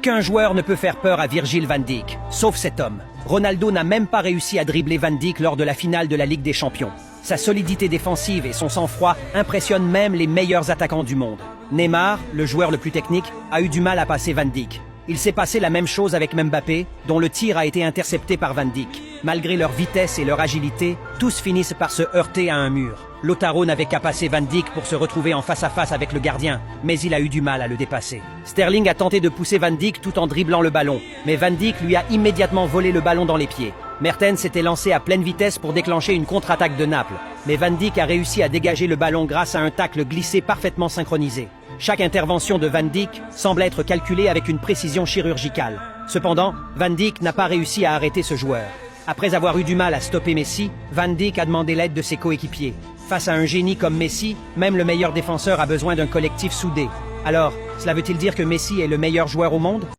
Aucun joueur ne peut faire peur à Virgil van Dijk, sauf cet homme. Ronaldo n'a même pas réussi à dribbler Van Dijk lors de la finale de la Ligue des Champions. Sa solidité défensive et son sang-froid impressionnent même les meilleurs attaquants du monde. Neymar, le joueur le plus technique, a eu du mal à passer Van Dijk. Il s'est passé la même chose avec Mbappé, dont le tir a été intercepté par Van Dijk. Malgré leur vitesse et leur agilité, tous finissent par se heurter à un mur. Lautaro n'avait qu'à passer Van Dijk pour se retrouver en face à face avec le gardien, mais il a eu du mal à le dépasser. Sterling a tenté de pousser Van Dijk tout en dribblant le ballon, mais Van Dijk lui a immédiatement volé le ballon dans les pieds. Mertens s'était lancé à pleine vitesse pour déclencher une contre-attaque de Naples, mais Van Dijk a réussi à dégager le ballon grâce à un tacle glissé parfaitement synchronisé. Chaque intervention de Van Dijk semble être calculée avec une précision chirurgicale. Cependant, Van Dijk n'a pas réussi à arrêter ce joueur. Après avoir eu du mal à stopper Messi, Van Dijk a demandé l'aide de ses coéquipiers. Face à un génie comme Messi, même le meilleur défenseur a besoin d'un collectif soudé. Alors, cela veut-il dire que Messi est le meilleur joueur au monde ?